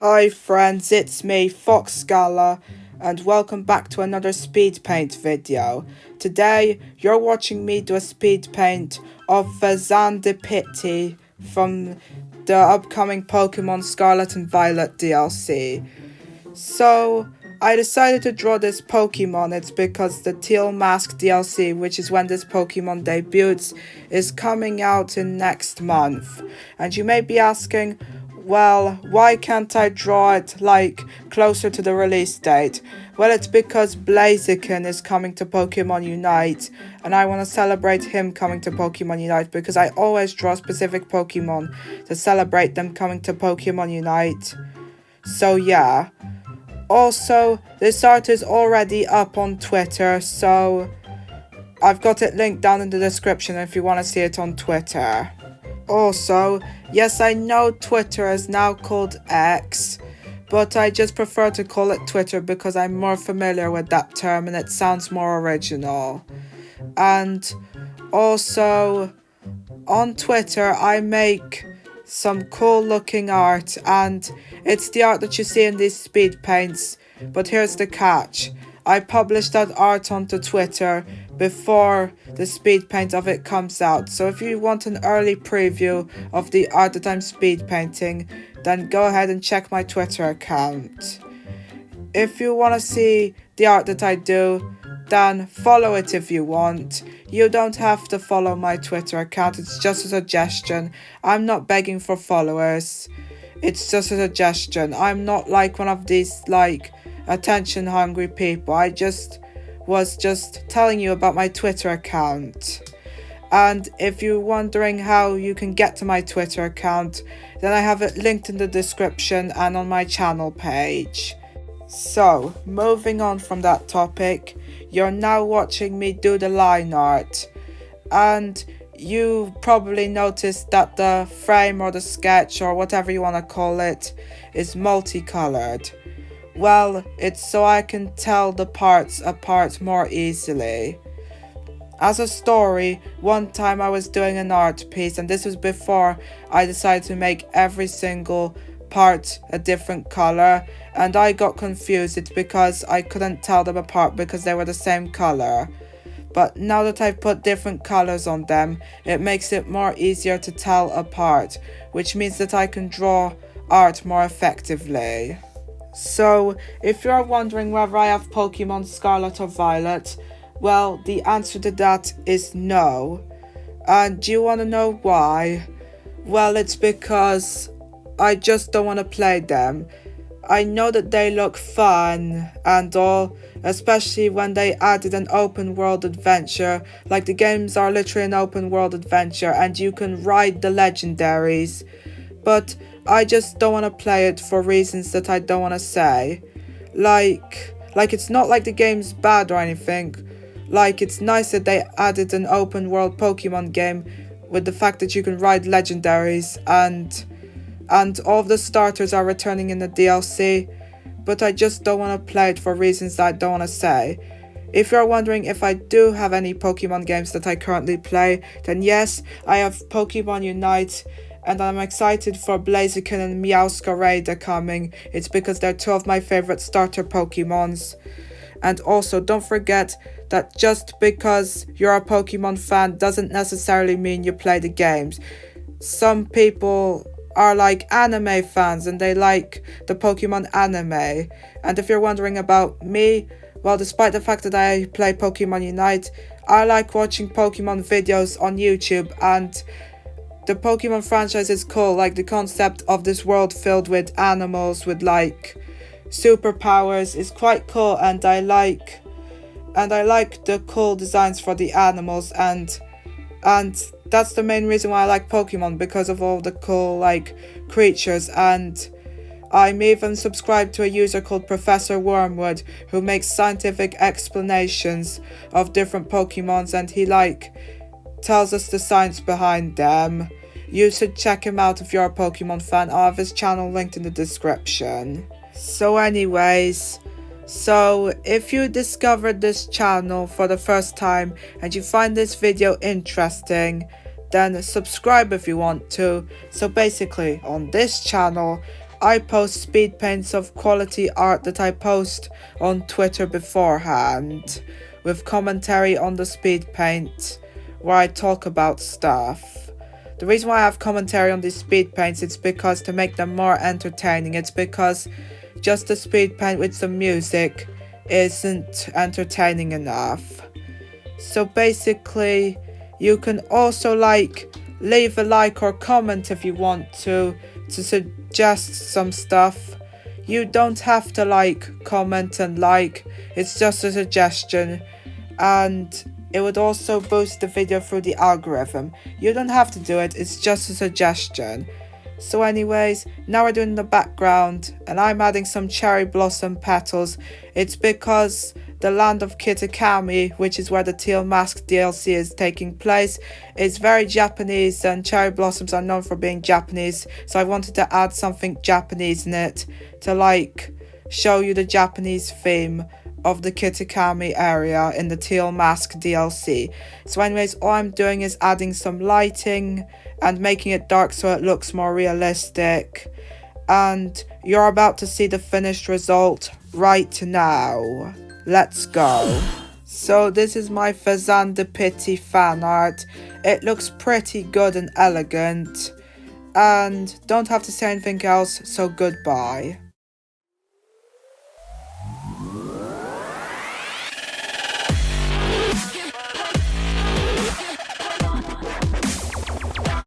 Hi friends, it's me, FoxGalah, and welcome back to another Speedpaint video. Today, you're watching me do a Speedpaint of Fezandipiti from the upcoming Pokemon Scarlet and Violet DLC. So, I decided to draw this Pokemon. It's because the Teal Mask DLC, which is when this Pokemon debuts, is coming out in next month. And you may be asking, well, why can't I draw it closer to the release date? Well, it's because Blaziken is coming to Pokemon Unite, and I want to celebrate him coming to Pokemon Unite because I always draw specific Pokemon to celebrate them coming to Pokemon Unite. So yeah. Also, this art is already up on Twitter, so I've got it linked down in the description if you want to see it on Twitter. Also, yes, I know Twitter is now called X, but I just prefer to call it Twitter because I'm more familiar with that term and it sounds more original. And also, on Twitter, I make some cool looking art, and it's the art that you see in these speed paints, but here's the catch. I published that art onto Twitter before the speed paint of it comes out, so if you want an early preview of the art that I'm speed painting, then go ahead and check my Twitter account. If you want to see the art that I do, then follow it if you want. You don't have to follow my Twitter account, it's just a suggestion. I'm not begging for followers. It's just a suggestion. I'm not like one of these attention hungry people. I was just telling you about my Twitter account. And if you're wondering how you can get to my Twitter account, then I have it linked in the description and on my channel page. So, moving on from that topic, you're now watching me do the line art, and you probably noticed that the frame or the sketch or whatever you want to call it is multicolored. Well, it's so I can tell the parts apart more easily. As a story, one time I was doing an art piece, and this was before I decided to make every single part a different color, and I got confused. It's because I couldn't tell them apart because they were the same color. But now that I've put different colors on them, it makes it more easier to tell apart, which means that I can draw art more effectively. So, if you're wondering whether I have Pokemon Scarlet or Violet, well, the answer to that is no. And do you want to know why? Well, it's because I just don't want to play them. I know that they look fun and all, especially when they added an open world adventure. Like, the games are literally an open world adventure and you can ride the legendaries. But I just don't want to play it for reasons that I don't want to say. Like it's not like the game's bad or anything. It's nice that they added an open world Pokemon game with the fact that you can ride legendaries and all of the starters are returning in the DLC, but I just don't want to play it for reasons that I don't want to say. If you're wondering if I do have any Pokemon games that I currently play, then yes, I have Pokemon Unite, and I'm excited for Blaziken and Meowscarada coming. It's because they're two of my favorite starter Pokemons. And also, don't forget that just because you're a Pokemon fan doesn't necessarily mean you play the games. Some people are anime fans and they like the Pokemon anime. And if you're wondering about me, well, despite the fact that I play Pokemon Unite, I like watching Pokemon videos on YouTube, and the Pokemon franchise is cool. The concept of this world filled with animals with superpowers is quite cool, and I like the cool designs for the animals, and that's the main reason why I like Pokemon, because of all the cool creatures. And I'm even subscribed to a user called Professor Wormwood who makes scientific explanations of different Pokemons, and he tells us the science behind them. You should check him out if you're a Pokemon fan. I'll have his channel linked in the description. So anyways, if you discovered this channel for the first time and you find this video interesting, then subscribe if you want to. So basically, on this channel, I post speed paints of quality art that I post on Twitter beforehand, with commentary on the speed paint, where I talk about stuff. The reason why I have commentary on these speed paints is because to make them more entertaining. It's because just a speed paint with some music isn't entertaining enough. So basically, you can also leave a like or comment if you want to suggest some stuff. You don't have to comment and it's just a suggestion, and it would also boost the video through the algorithm. You don't have to do it, it's just a suggestion. So anyways, now we're doing the background, and I'm adding some cherry blossom petals. It's because the land of Kitakami, which is where the Teal Mask DLC is taking place, is very Japanese, and cherry blossoms are known for being Japanese, so I wanted to add something Japanese in it to show you the Japanese theme of the Kitakami area in the Teal Mask DLC. So anyways, all I'm doing is adding some lighting and making it dark so it looks more realistic, and you're about to see the finished result right now. Let's go. So this is my Fezandipiti fan art. It looks pretty good and elegant, and don't have to say anything else, so goodbye.